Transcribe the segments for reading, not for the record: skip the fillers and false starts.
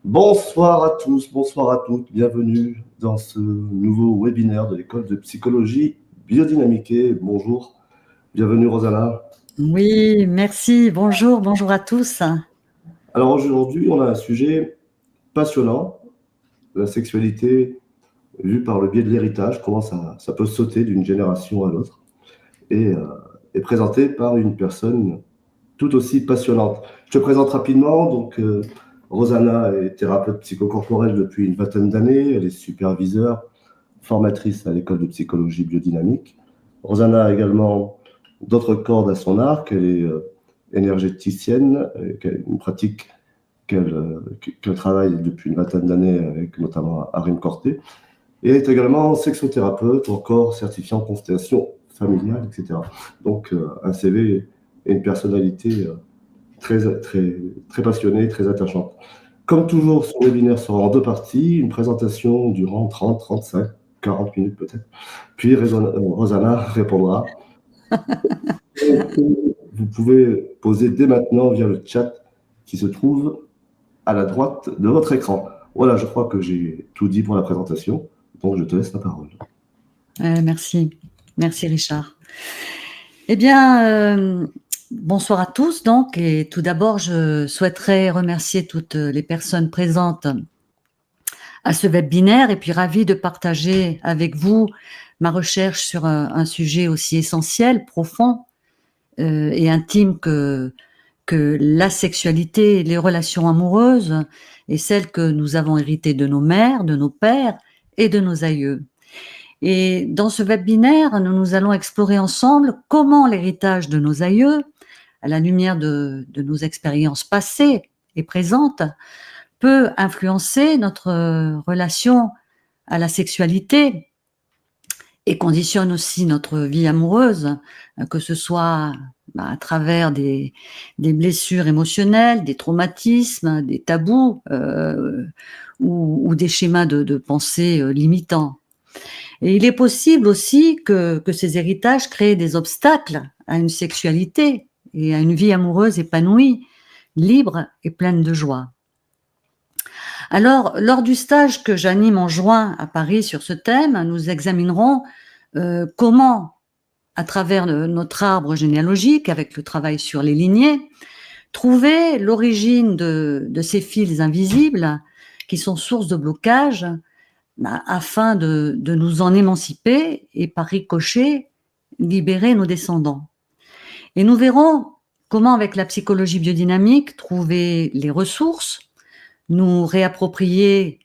Bonsoir à tous, bonsoir à toutes, bienvenue dans ce nouveau webinaire de l'école de psychologie biodynamique. Et bonjour, bienvenue Rosanna. Oui, merci, bonjour à tous. Alors aujourd'hui, on a un sujet passionnant, la sexualité vue par le biais de l'héritage, comment ça peut sauter d'une génération à l'autre, et présenté par une personne tout aussi passionnante. Je te présente rapidement, Rosanna est thérapeute psychocorporelle depuis une vingtaine d'années, elle est superviseure, formatrice à l'école de psychologie biodynamique. Rosanna a également d'autres cordes à son arc, elle est énergéticienne, une pratique qu'elle travaille depuis une vingtaine d'années avec notamment Arim Corté, et est également sexothérapeute, encore certifiée en constellation familiale, etc. Donc un CV et une personnalité très passionnée, très attachante. Comme toujours, son webinaire sera en deux parties, une présentation durant 30, 35, 40 minutes peut-être. Puis Rosanna répondra. Vous pouvez poser dès maintenant via le chat qui se trouve à la droite de votre écran. Voilà, je crois que j'ai tout dit pour la présentation, donc je te laisse la parole. Merci Richard. Eh bien, bonsoir à tous donc, et tout d'abord je souhaiterais remercier toutes les personnes présentes à ce webinaire et puis ravie de partager avec vous ma recherche sur un sujet aussi essentiel, profond et intime que la sexualité, les relations amoureuses et celles que nous avons héritées de nos mères, de nos pères et de nos aïeux. Et dans ce webinaire, nous allons explorer ensemble comment l'héritage de nos aïeux, à la lumière de nos expériences passées et présentes, peut influencer notre relation à la sexualité et conditionne aussi notre vie amoureuse, que ce soit à travers des blessures émotionnelles, des traumatismes, des tabous ou des schémas de pensée limitants. Et il est possible aussi que ces héritages créent des obstacles à une sexualité et à une vie amoureuse épanouie, libre et pleine de joie. Alors, lors du stage que j'anime en juin à Paris sur ce thème, nous examinerons comment, à travers notre arbre généalogique, avec le travail sur les lignées, trouver l'origine de ces fils invisibles qui sont source de blocage afin de nous en émanciper et par ricochet libérer nos descendants. Et nous verrons comment, avec la psychologie biodynamique, trouver les ressources, nous réapproprier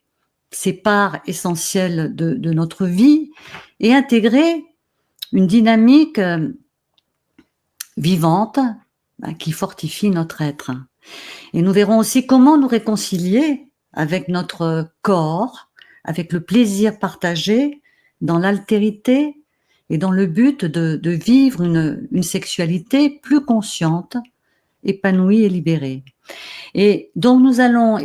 ces parts essentielles de notre vie et intégrer une dynamique vivante qui fortifie notre être. Et nous verrons aussi comment nous réconcilier avec notre corps, avec le plaisir partagé dans l'altérité et dans le but de vivre une sexualité plus consciente, épanouie et libérée. Et donc nous allons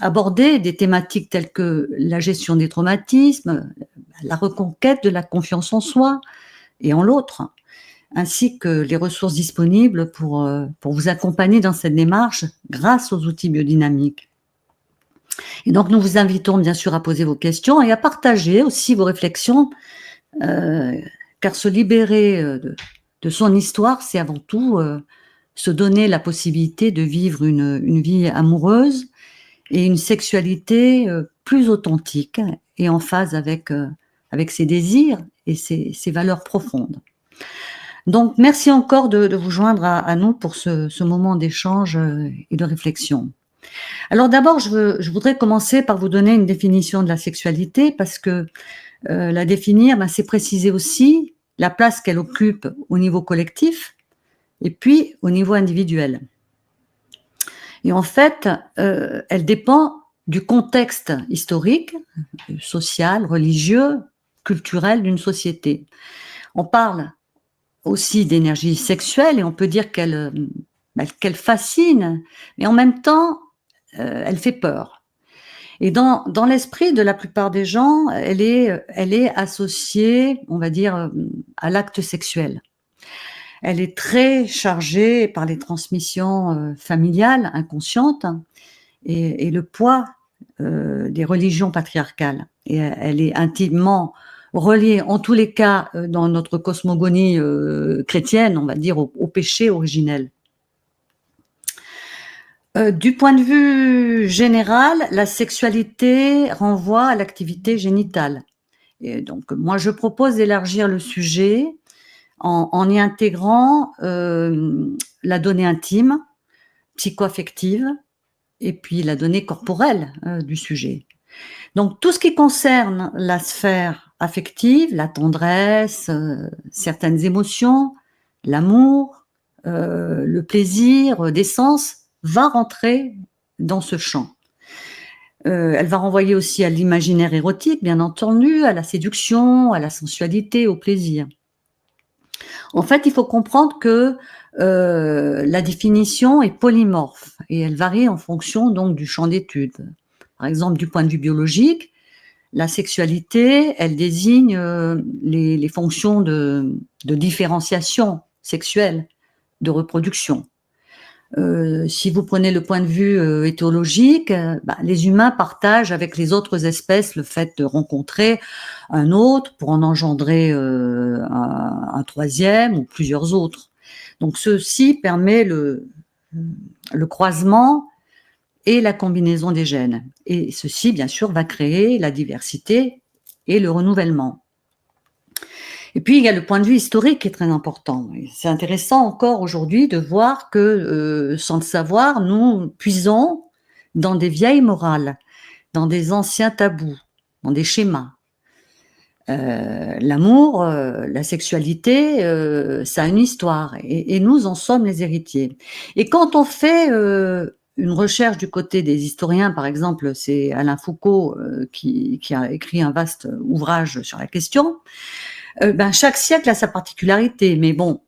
aborder des thématiques telles que la gestion des traumatismes, la reconquête de la confiance en soi et en l'autre, ainsi que les ressources disponibles pour vous accompagner dans cette démarche grâce aux outils biodynamiques. Et donc, nous vous invitons bien sûr à poser vos questions et à partager aussi vos réflexions, car se libérer de son histoire, c'est avant tout se donner la possibilité de vivre une vie amoureuse et une sexualité plus authentique et en phase avec ses désirs et ses valeurs profondes. Donc, merci encore de vous joindre à nous pour ce moment d'échange et de réflexion. Alors d'abord, je voudrais commencer par vous donner une définition de la sexualité parce que la définir, c'est préciser aussi la place qu'elle occupe au niveau collectif et puis au niveau individuel. Et en fait, elle dépend du contexte historique, social, religieux, culturel d'une société. On parle aussi d'énergie sexuelle et on peut dire qu'elle fascine, mais en même temps, elle fait peur. Et dans l'esprit de la plupart des gens, elle est associée, on va dire, à l'acte sexuel. Elle est très chargée par les transmissions familiales inconscientes et le poids des religions patriarcales. Et elle est intimement reliée, en tous les cas, dans notre cosmogonie chrétienne, on va dire, au péché originel. Du point de vue général, la sexualité renvoie à l'activité génitale. Et donc, moi, je propose d'élargir le sujet en y intégrant la donnée intime, psychoaffective, et puis la donnée corporelle du sujet. Donc, tout ce qui concerne la sphère affective, la tendresse, certaines émotions, l'amour, le plaisir, des sens, va rentrer dans ce champ. Elle va renvoyer aussi à l'imaginaire érotique, bien entendu, à la séduction, à la sensualité, au plaisir. En fait, il faut comprendre que la définition est polymorphe et elle varie en fonction donc du champ d'étude. Par exemple, du point de vue biologique, la sexualité, elle désigne les fonctions de différenciation sexuelle, de reproduction. Si vous prenez le point de vue éthologique, les humains partagent avec les autres espèces le fait de rencontrer un autre pour en engendrer un troisième ou plusieurs autres. Donc ceci permet le croisement et la combinaison des gènes. Et ceci, bien sûr, va créer la diversité et le renouvellement. Et puis, il y a le point de vue historique qui est très important. C'est intéressant encore aujourd'hui de voir que, sans le savoir, nous puisons dans des vieilles morales, dans des anciens tabous, dans des schémas. L'amour, la sexualité, ça a une histoire et nous en sommes les héritiers. Et quand on fait une recherche du côté des historiens, par exemple, c'est Alain Foucault qui a écrit un vaste ouvrage sur la question, chaque siècle a sa particularité, mais bon,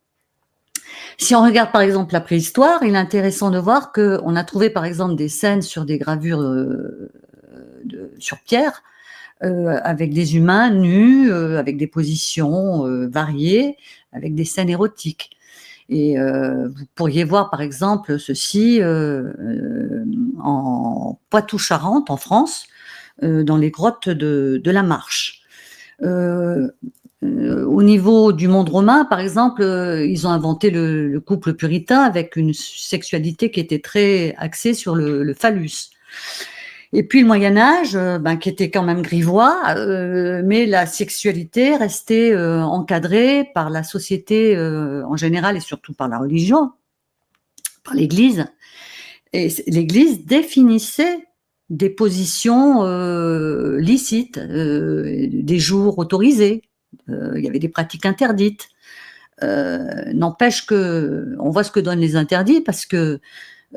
si on regarde par exemple la préhistoire, il est intéressant de voir qu'on a trouvé par exemple des scènes sur des gravures sur pierre, avec des humains nus, avec des positions variées, avec des scènes érotiques. Et vous pourriez voir par exemple ceci en Poitou-Charentes, en France, dans les grottes de la Marche. Au niveau du monde romain, par exemple, ils ont inventé le couple puritain avec une sexualité qui était très axée sur le phallus. Et puis le Moyen-Âge, qui était quand même grivois, mais la sexualité restait encadrée par la société en général et surtout par la religion, par l'Église. Et l'Église définissait des positions licites, des jours autorisés. Il y avait des pratiques interdites. N'empêche que on voit ce que donnent les interdits parce que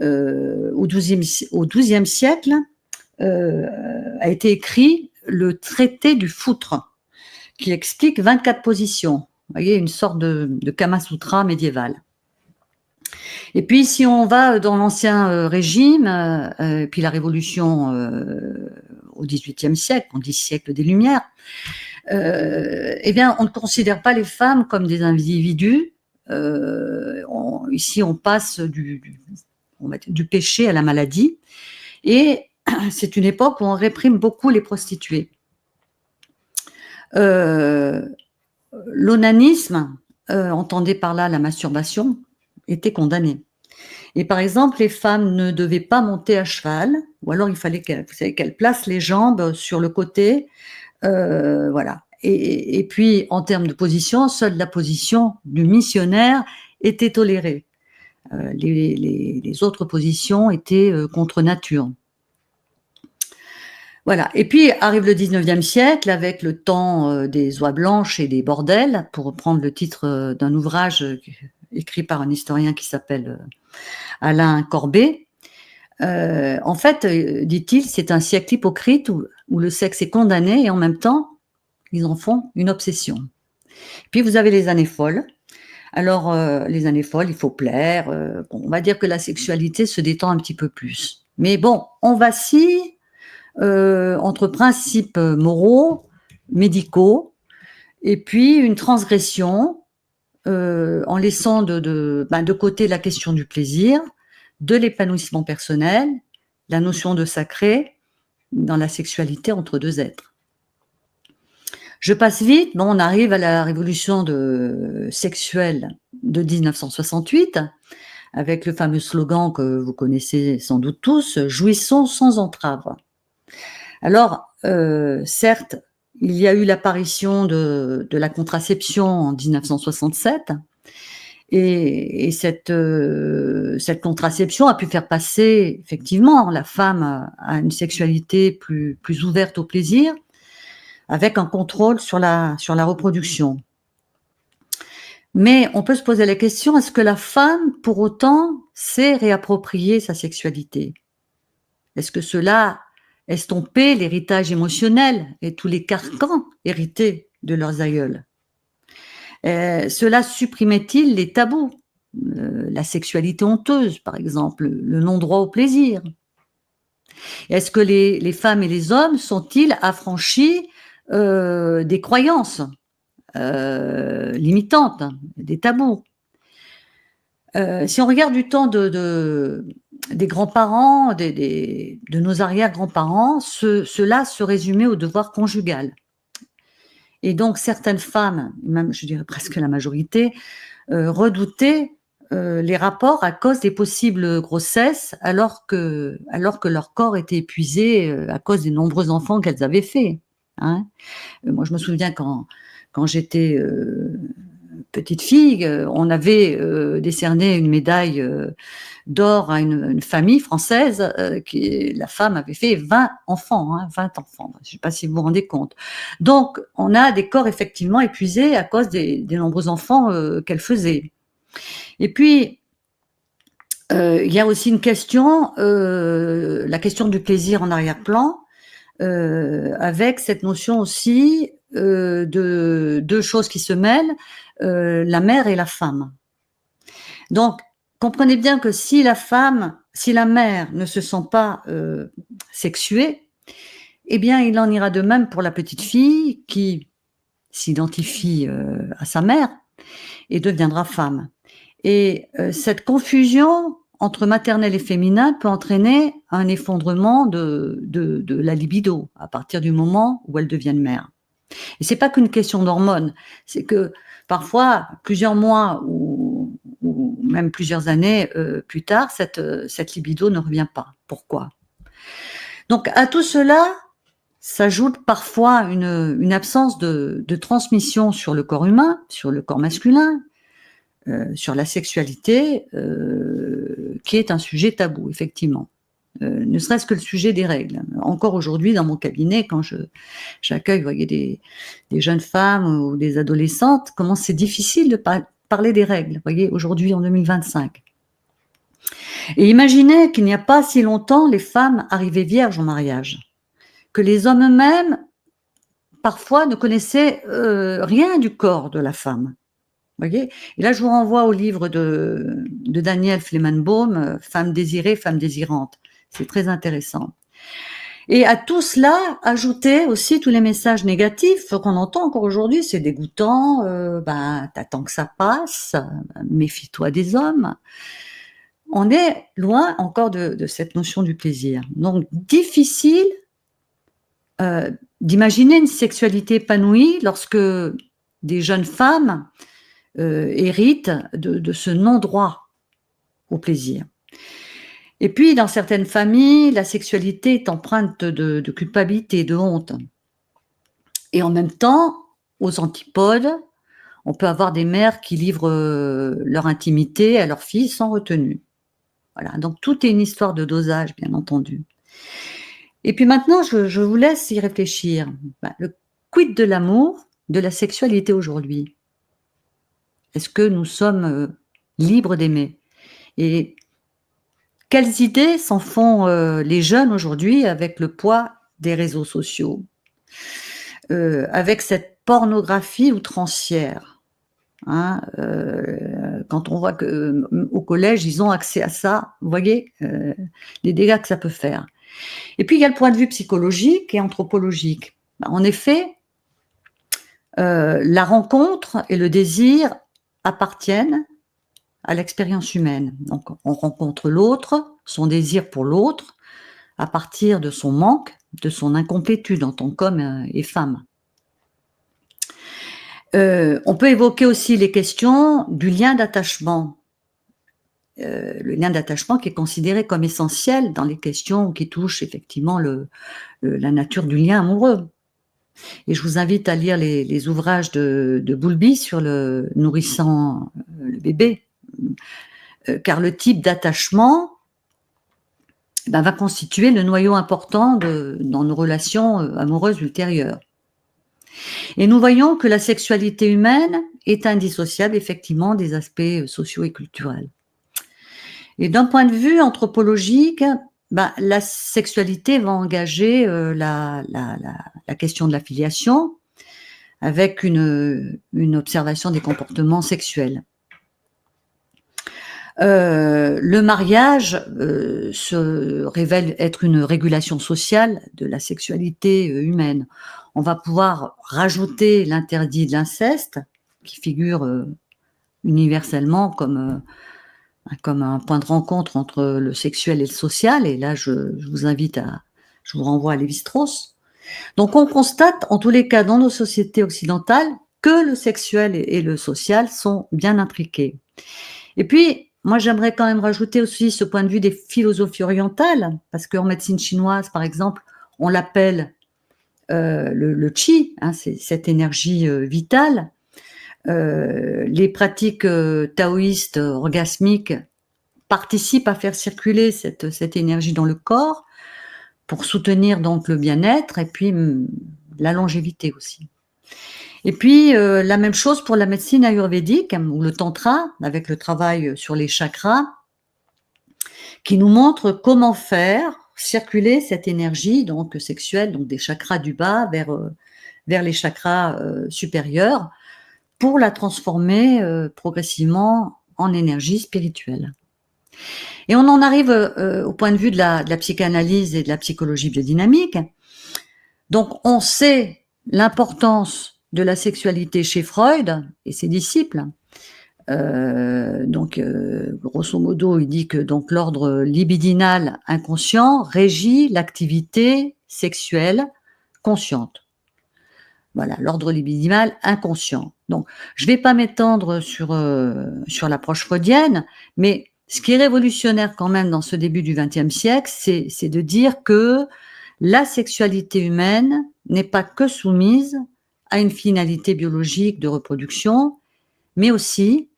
au XIIe siècle a été écrit le traité du foutre qui explique 24 positions. Vous voyez, une sorte de Kama Sutra médiéval. Et puis, si on va dans l'Ancien Régime, puis la Révolution au XVIIIe siècle, on dit siècle des Lumières, on ne considère pas les femmes comme des individus. Ici, on passe du péché à la maladie. Et c'est une époque où on réprime beaucoup les prostituées. L'onanisme, entendez par là la masturbation, était condamné. Et par exemple, les femmes ne devaient pas monter à cheval, ou alors il fallait qu'elles placent les jambes sur le côté, voilà. Et puis, en termes de position, seule la position du missionnaire était tolérée. Les autres positions étaient contre nature. Voilà. Et puis arrive le 19e siècle avec le temps des oies blanches et des bordels, pour reprendre le titre d'un ouvrage écrit par un historien qui s'appelle Alain Corbet. En fait, dit-il, c'est un siècle hypocrite où le sexe est condamné et en même temps, ils en font une obsession. Puis vous avez les années folles. Alors, les années folles, il faut plaire. On va dire que la sexualité se détend un petit peu plus. Mais bon, on vacille entre principes moraux, médicaux, et puis une transgression en laissant de côté la question du plaisir, de l'épanouissement personnel la notion de sacré dans la sexualité entre deux êtres. Je passe vite, on arrive à la révolution sexuelle de 1968, avec le fameux slogan que vous connaissez sans doute tous, « Jouissons sans entrave ». Alors, certes, il y a eu l'apparition de la contraception en 1967, et cette contraception a pu faire passer effectivement la femme à une sexualité plus ouverte au plaisir, avec un contrôle sur la reproduction. Mais on peut se poser la question, est-ce que la femme, pour autant, sait réapproprier sa sexualité? Est-ce que cela estompait l'héritage émotionnel et tous les carcans hérités de leurs aïeuls? Cela supprimait-il les tabous? La sexualité honteuse, par exemple, le non-droit au plaisir? Est-ce que les femmes et les hommes sont-ils affranchis des croyances limitantes, des tabous? Si on regarde du temps des grands-parents, de nos arrière-grands-parents, cela se résumait au devoir conjugal. Et donc certaines femmes, même je dirais presque la majorité, redoutaient les rapports à cause des possibles grossesses, alors que leur corps était épuisé à cause des nombreux enfants qu'elles avaient faits. Hein. Moi, je me souviens quand j'étais petite fille, on avait décerné une médaille d'or à une famille française, la femme avait fait 20 enfants. Je ne sais pas si vous vous rendez compte. Donc, on a des corps effectivement épuisés à cause des nombreux enfants qu'elle faisait. Et puis, il y a aussi une question, la question du plaisir en arrière-plan, avec cette notion aussi de deux choses qui se mêlent, la mère et la femme. Donc, comprenez bien que si la mère ne se sent pas sexuée, eh bien, il en ira de même pour la petite fille qui s'identifie à sa mère et deviendra femme. Et cette confusion entre maternel et féminin peut entraîner un effondrement de la libido à partir du moment où elles deviennent mères. Et c'est pas qu'une question d'hormones, c'est que parfois, plusieurs mois ou même plusieurs années plus tard, cette libido ne revient pas. Pourquoi? Donc à tout cela s'ajoute parfois une absence de transmission sur le corps humain, sur le corps masculin, sur la sexualité, qui est un sujet tabou, effectivement. Ne serait-ce que le sujet des règles. Encore aujourd'hui, dans mon cabinet, quand j'accueille, vous voyez, des jeunes femmes ou des adolescentes, comment c'est difficile de parler des règles, vous voyez, aujourd'hui en 2025. Et imaginez qu'il n'y a pas si longtemps, les femmes arrivaient vierges au mariage, que les hommes eux-mêmes, parfois, ne connaissaient rien du corps de la femme. Voyez, et là, je vous renvoie au livre de Daniel Flemenbaum, Femmes désirées, femmes désirantes. C'est très intéressant. Et à tout cela, ajouter aussi tous les messages négatifs qu'on entend encore aujourd'hui. C'est dégoûtant, t'attends que ça passe, méfie-toi des hommes. On est loin encore de cette notion du plaisir. Donc, difficile d'imaginer une sexualité épanouie lorsque des jeunes femmes héritent de ce non-droit au plaisir. Et puis, dans certaines familles, la sexualité est empreinte de culpabilité, de honte. Et en même temps, aux antipodes, on peut avoir des mères qui livrent leur intimité à leurs filles sans retenue. Voilà, donc tout est une histoire de dosage, bien entendu. Et puis maintenant, je vous laisse y réfléchir. Le quid de l'amour, de la sexualité aujourd'hui? Est-ce que nous sommes libres d'aimer? Et quelles idées s'en font les jeunes aujourd'hui avec le poids des réseaux sociaux, avec cette pornographie outrancière, hein, quand on voit qu'au collège, ils ont accès à ça, vous voyez les dégâts que ça peut faire. Et puis, il y a le point de vue psychologique et anthropologique. En effet, la rencontre et le désir appartiennent à l'expérience humaine. Donc, on rencontre l'autre, son désir pour l'autre, à partir de son manque, de son incomplétude en tant qu'homme et femme. On peut évoquer aussi les questions du lien d'attachement. Le lien d'attachement qui est considéré comme essentiel dans les questions qui touchent effectivement la nature du lien amoureux. Et je vous invite à lire les ouvrages de Bowlby sur le nourrissant le bébé, car le type d'attachement va constituer le noyau important dans nos relations amoureuses ultérieures. Et nous voyons que la sexualité humaine est indissociable effectivement des aspects sociaux et culturels. Et d'un point de vue anthropologique, la sexualité va engager la question de la filiation avec une observation des comportements sexuels. Le mariage se révèle être une régulation sociale de la sexualité humaine. On va pouvoir rajouter l'interdit de l'inceste, qui figure universellement comme un point de rencontre entre le sexuel et le social. Et là, je vous renvoie à Lévi-Strauss. Donc, on constate, en tous les cas, dans nos sociétés occidentales, que le sexuel et le social sont bien intriqués. Et puis, moi, j'aimerais quand même rajouter aussi ce point de vue des philosophies orientales, parce qu'en médecine chinoise, par exemple, on l'appelle le qi, c'est cette énergie vitale. Les pratiques taoïstes orgasmiques participent à faire circuler cette énergie dans le corps pour soutenir donc le bien-être et puis la longévité aussi. Et puis, la même chose pour la médecine ayurvédique ou le tantra, avec le travail sur les chakras, qui nous montre comment faire circuler cette énergie donc sexuelle, donc des chakras du bas vers les chakras supérieurs, pour la transformer progressivement en énergie spirituelle. Et on en arrive au point de vue de la psychanalyse et de la psychologie biodynamique. Donc, on sait l'importance de la sexualité chez Freud et ses disciples. Grosso modo, il dit que donc l'ordre libidinal inconscient régit l'activité sexuelle consciente. Voilà, l'ordre libidinal inconscient. Donc, je ne vais pas m'étendre sur l'approche freudienne, mais ce qui est révolutionnaire quand même dans ce début du XXe siècle, c'est de dire que la sexualité humaine n'est pas que soumise à une finalité biologique de reproduction, mais aussi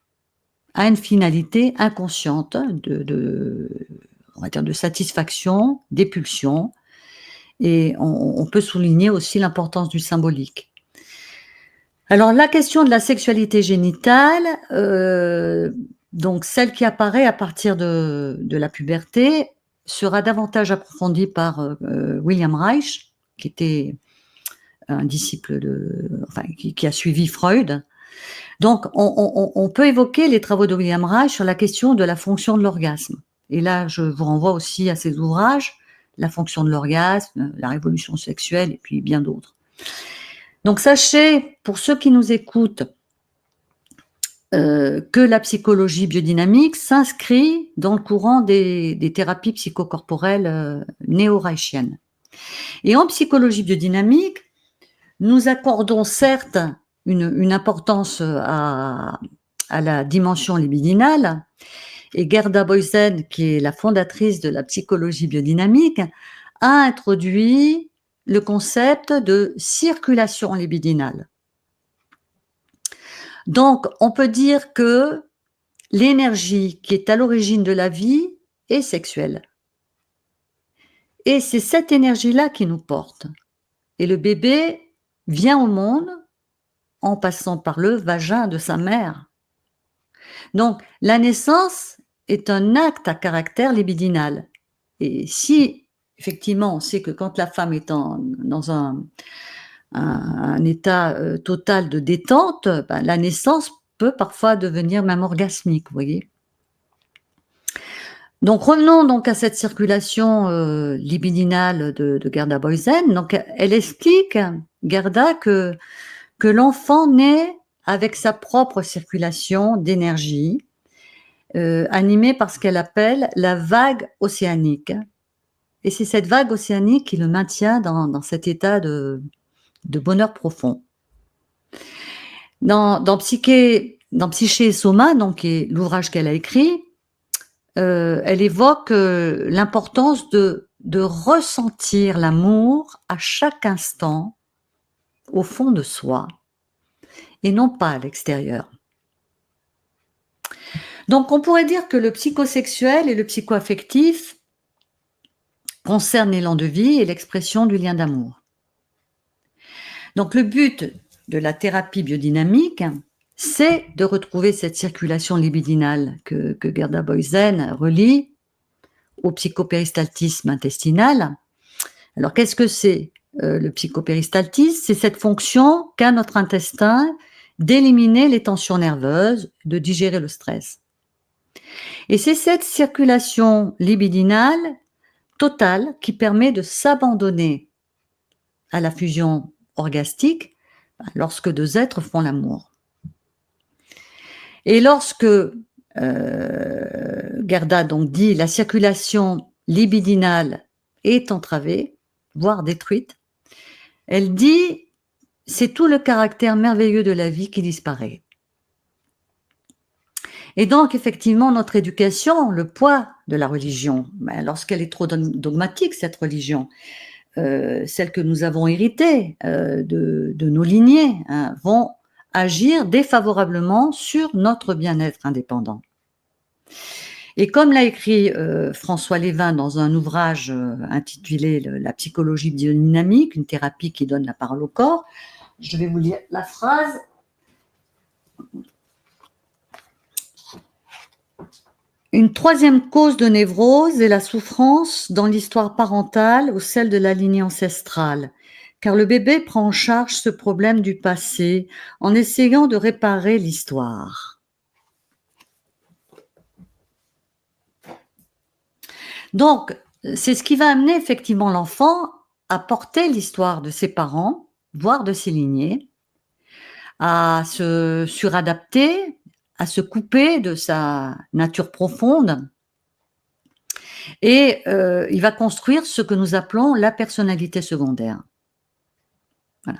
à une finalité inconsciente on va dire de satisfaction, des pulsions. Et on peut souligner aussi l'importance du symbolique. Alors, la question de la sexualité génitale, donc celle qui apparaît à partir de la puberté, sera davantage approfondie par William Reich, qui était un disciple qui a suivi Freud. Donc, on peut évoquer les travaux de William Reich sur la question de la fonction de l'orgasme. Et là, je vous renvoie aussi à ses ouvrages, La fonction de l'orgasme, La révolution sexuelle, et puis bien d'autres. Donc, sachez, pour ceux qui nous écoutent, que la psychologie biodynamique s'inscrit dans le courant des thérapies psychocorporelles néo-reichiennes. Et en psychologie biodynamique, nous accordons certes une importance à la dimension libidinale, et Gerda Boysen, qui est la fondatrice de la psychologie biodynamique, a introduit le concept de circulation libidinale. Donc, on peut dire que l'énergie qui est à l'origine de la vie est sexuelle. Et c'est cette énergie-là qui nous porte. Et le bébé vient au monde en passant par le vagin de sa mère. Donc, la naissance est un acte à caractère libidinal. Et si, effectivement, on sait que quand la femme est dans un état total de détente, la naissance peut parfois devenir même orgasmique, vous voyez. Donc, revenons donc à cette circulation libidinale de Gerda Boysen. Donc, elle explique, Gerda, que l'enfant naît avec sa propre circulation d'énergie, animée par ce qu'elle appelle la vague océanique. et c'est cette vague océanique qui le maintient dans cet état de bonheur profond. Dans Psyché et Soma, donc, qui est l'ouvrage qu'elle a écrit, elle évoque l'importance de ressentir l'amour à chaque instant au fond de soi et non pas à l'extérieur. Donc on pourrait dire que le psychosexuel et le psychoaffectif concernent l'élan de vie et l'expression du lien d'amour. Donc le but de la thérapie biodynamique, c'est de retrouver cette circulation libidinale que Gerda Boysen relie au psychopéristaltisme intestinal. Alors qu'est-ce que c'est le psychopéristaltisme? C'est cette fonction qu'a notre intestin d'éliminer les tensions nerveuses, de digérer le stress. Et c'est cette circulation libidinale totale qui permet de s'abandonner à la fusion orgastique lorsque deux êtres font l'amour. Et lorsque Gerda donc dit la circulation libidinale est entravée, voire détruite, elle dit c'est tout le caractère merveilleux de la vie qui disparaît. Et donc, effectivement, notre éducation, le poids de la religion, lorsqu'elle est trop dogmatique, cette religion, celle que nous avons héritée de nos lignées, vont agir défavorablement sur notre bien-être indépendant. Et comme l'a écrit François Lévin dans un ouvrage intitulé « La psychologie biodynamique, une thérapie qui donne la parole au corps », je vais vous lire la phrase. Une troisième cause de névrose est la souffrance dans l'histoire parentale ou celle de la lignée ancestrale, car le bébé prend en charge ce problème du passé en essayant de réparer l'histoire. Donc, c'est ce qui va amener effectivement l'enfant à porter l'histoire de ses parents, voire de ses lignées, à se suradapter, à se couper de sa nature profonde, et il va construire ce que nous appelons la personnalité secondaire. Voilà.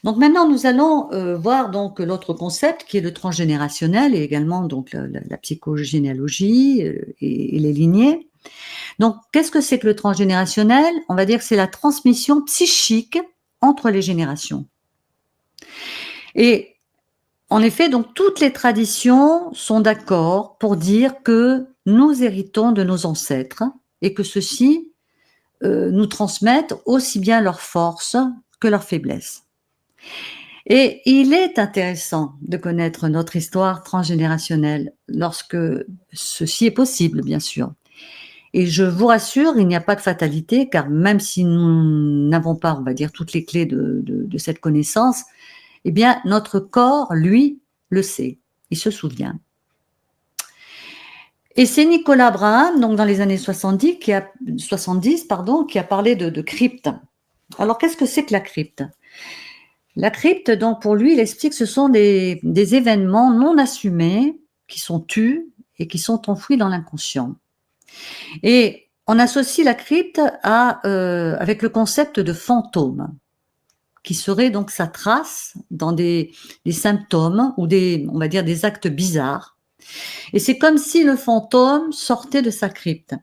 Donc maintenant, nous allons voir donc l'autre concept qui est le transgénérationnel et également donc la psychogénéalogie et les lignées. Donc, qu'est-ce que c'est que le transgénérationnel? On va dire que c'est la transmission psychique entre les générations. Et en effet, donc toutes les traditions sont d'accord pour dire que nous héritons de nos ancêtres et que ceux-ci nous transmettent aussi bien leurs forces que leurs faiblesses. Et il est intéressant de connaître notre histoire transgénérationnelle lorsque ceci est possible, bien sûr. Et je vous rassure, il n'y a pas de fatalité, car même si nous n'avons pas, on va dire, toutes les clés de cette connaissance, eh bien, notre corps, lui, le sait, il se souvient. Et c'est Nicolas Braham, donc dans les années 70, qui a parlé de crypte. Alors, qu'est-ce que c'est que la crypte? La crypte, donc, pour lui, il explique que ce sont des événements non assumés qui sont tus et qui sont enfouis dans l'inconscient. Et on associe la crypte avec le concept de fantôme, qui serait donc sa trace dans des symptômes ou on va dire des actes bizarres. Et c'est comme si le fantôme sortait de sa crypte.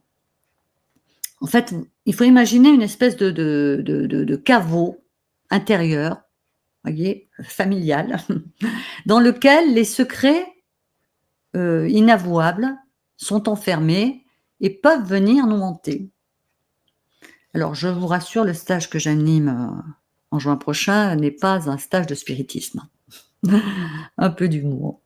En fait, il faut imaginer une espèce de caveau intérieur, voyez, familial, dans lequel les secrets inavouables sont enfermés et peuvent venir nous hanter. Alors, je vous rassure, le stage que j'anime en juin prochain n'est pas un stage de spiritisme. Un peu d'humour.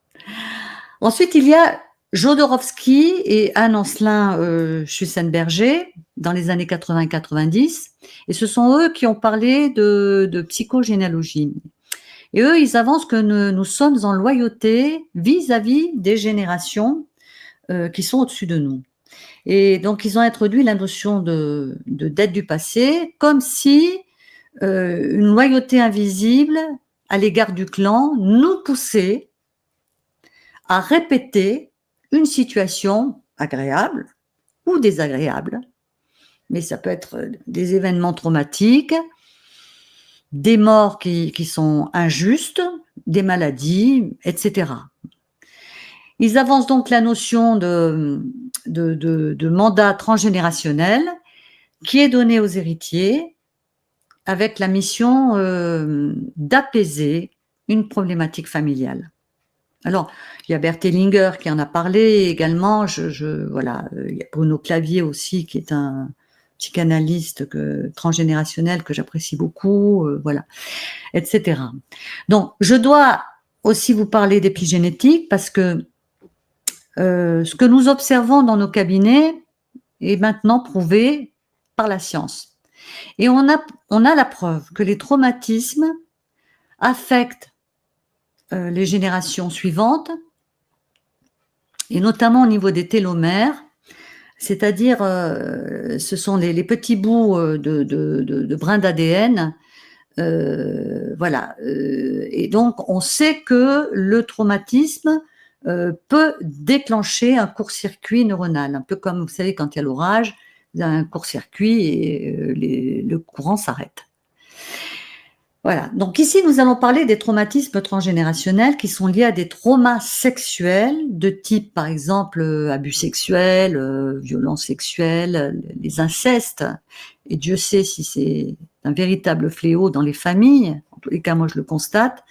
Ensuite, il y a Jodorowsky et Anne-Ancelin Schussenberger dans les années 80-90. Et ce sont eux qui ont parlé de psychogénéalogie. Et eux, ils avancent que nous sommes en loyauté vis-à-vis des générations qui sont au-dessus de nous. Et donc, ils ont introduit la notion de dette du passé comme si une loyauté invisible à l'égard du clan nous poussait à répéter une situation agréable ou désagréable mais ça peut être des événements traumatiques, des morts qui sont injustes, des maladies, etc. Ils avancent donc la notion de mandat transgénérationnel qui est donné aux héritiers avec la mission d'apaiser une problématique familiale. Alors, il y a Bert Hellinger qui en a parlé également. Voilà, il y a Bruno Clavier aussi, qui est un psychanalyste transgénérationnel que j'apprécie beaucoup, voilà, etc. Donc, je dois aussi vous parler d'épigénétique parce que ce que nous observons dans nos cabinets est maintenant prouvé par la science. Et on a la preuve que les traumatismes affectent les générations suivantes, et notamment au niveau des télomères, c'est-à-dire ce sont les petits bouts de brins d'ADN. Voilà. Et donc, on sait que le traumatisme peut déclencher un court-circuit neuronal, un peu comme, vous savez, quand il y a l'orage, il y a un court-circuit et le courant s'arrête. Voilà. Donc ici, nous allons parler des traumatismes transgénérationnels qui sont liés à des traumas sexuels de type, par exemple, abus sexuels, violences sexuelles, les incestes. Et Dieu sait si c'est un véritable fléau dans les familles. En tous les cas, moi, je le constate.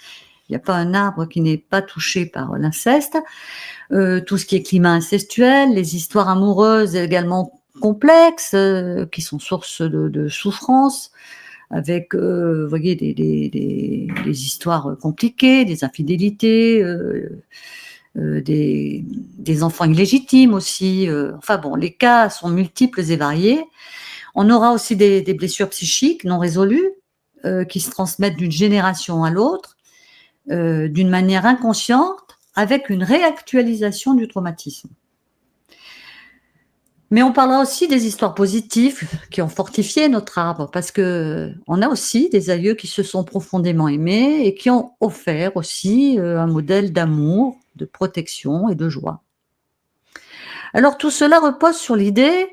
Il n'y a pas un arbre qui n'est pas touché par l'inceste. Tout ce qui est climat incestuel, les histoires amoureuses également complexes, qui sont source de souffrance, avec, vous voyez, des histoires compliquées, des infidélités, des enfants illégitimes aussi. Enfin bon, les cas sont multiples et variés. On aura aussi des blessures psychiques non résolues qui se transmettent d'une génération à l'autre, d'une manière inconsciente, avec une réactualisation du traumatisme. Mais on parlera aussi des histoires positives qui ont fortifié notre arbre, parce que on a aussi des aïeux qui se sont profondément aimés et qui ont offert aussi un modèle d'amour, de protection et de joie. Alors tout cela repose sur l'idée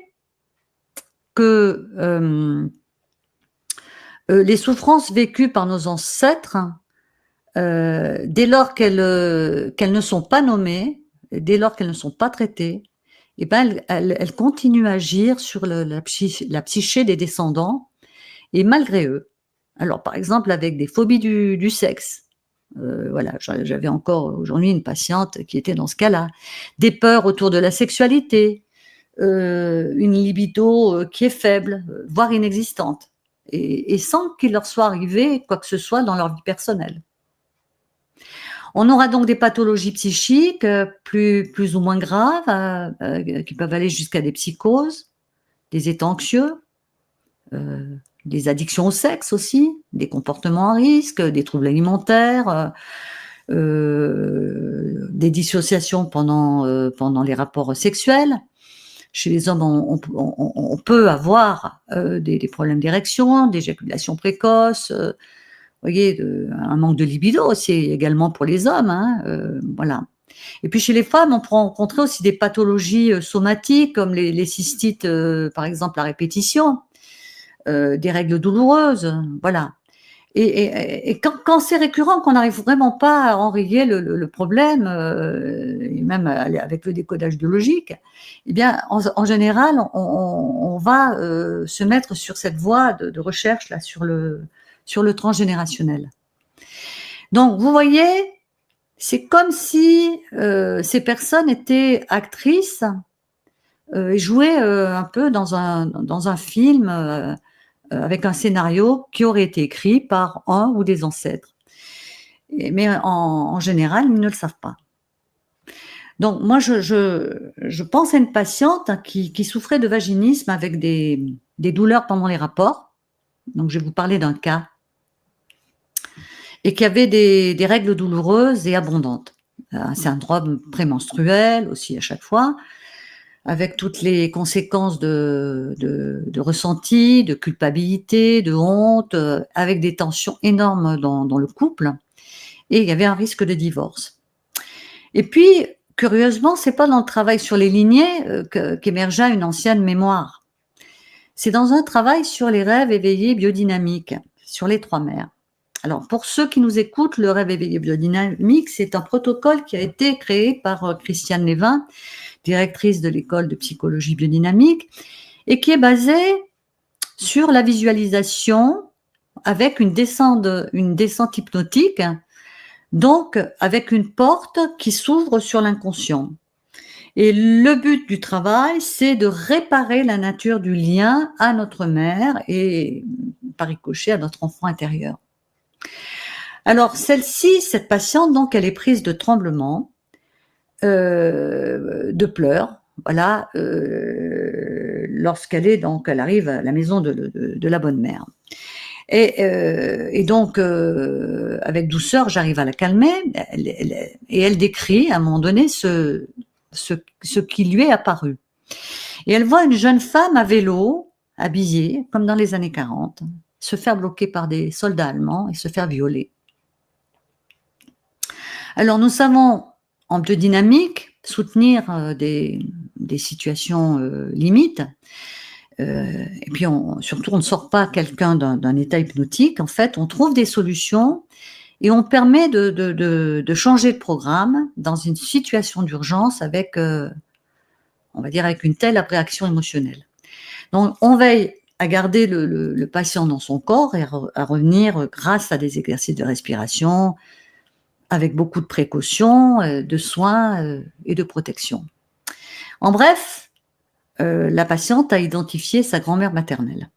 que les souffrances vécues par nos ancêtres, dès lors qu'elles ne sont pas nommées, dès lors qu'elles ne sont pas traitées, eh ben, elle continue à agir sur la psyché des descendants, et malgré eux. Alors, par exemple, avec des phobies du sexe. Voilà, j'avais encore aujourd'hui une patiente qui était dans ce cas-là. Des peurs autour de la sexualité, une libido qui est faible, voire inexistante, et sans qu'il leur soit arrivé quoi que ce soit dans leur vie personnelle. On aura donc des pathologies psychiques plus ou moins graves, qui peuvent aller jusqu'à des psychoses, des états anxieux, des addictions au sexe aussi, des comportements à risque, des troubles alimentaires, des dissociations pendant les rapports sexuels. Chez les hommes, on peut avoir des problèmes d'érection, d'éjaculation précoce, vous voyez, un manque de libido aussi également pour les hommes, hein, voilà. Et puis chez les femmes, on peut rencontrer aussi des pathologies somatiques comme les cystites, par exemple à répétition, des règles douloureuses, voilà. Et quand c'est récurrent, qu'on n'arrive vraiment pas à enrayer le problème, et même avec le décodage biologique, eh bien, en général, on va se mettre sur cette voie de recherche là sur le transgénérationnel. Donc, vous voyez, c'est comme si ces personnes étaient actrices et jouaient un peu dans un film avec un scénario qui aurait été écrit par un ou des ancêtres. Mais en général, ils ne le savent pas. Donc, moi, je pense à une patiente qui souffrait de vaginisme avec des douleurs pendant les rapports. Donc, je vais vous parler d'un cas. Et qui avait des règles douloureuses et abondantes. Un syndrome prémenstruel aussi à chaque fois, avec toutes les conséquences de ressenti, de culpabilité, de honte, avec des tensions énormes dans le couple. Et il y avait un risque de divorce. Et puis, curieusement, c'est pas dans le travail sur les lignées qu'émergea une ancienne mémoire. c'est dans un travail sur les rêves éveillés biodynamiques, sur les 3 mers. Alors, pour ceux qui nous écoutent, le rêve éveillé biodynamique, c'est un protocole qui a été créé par Christiane Lévin, directrice de l'école de psychologie biodynamique, et qui est basé sur la visualisation avec une descente hypnotique, donc avec une porte qui s'ouvre sur l'inconscient. Et le but du travail, c'est de réparer la nature du lien à notre mère et par ricochet à notre enfant intérieur. Alors cette patiente, donc, elle est prise de tremblements, de pleurs, voilà, lorsqu'elle elle arrive à la maison de la bonne mère. Et donc, avec douceur, j'arrive à la calmer, et elle décrit à un moment donné ce qui lui est apparu. Et elle voit une jeune femme à vélo, habillée, comme dans les années 40, se faire bloquer par des soldats allemands et se faire violer. Alors, nous savons, en biodynamique, soutenir des situations limites. Et puis, surtout, on ne sort pas quelqu'un d'un état hypnotique. En fait, on trouve des solutions et on permet de changer de programme dans une situation d'urgence avec, on va dire, avec une telle réaction émotionnelle. Donc, on veille à garder le patient dans son corps et à revenir grâce à des exercices de respiration, avec beaucoup de précautions, de soins et de protection. En bref, la patiente a identifié sa grand-mère maternelle.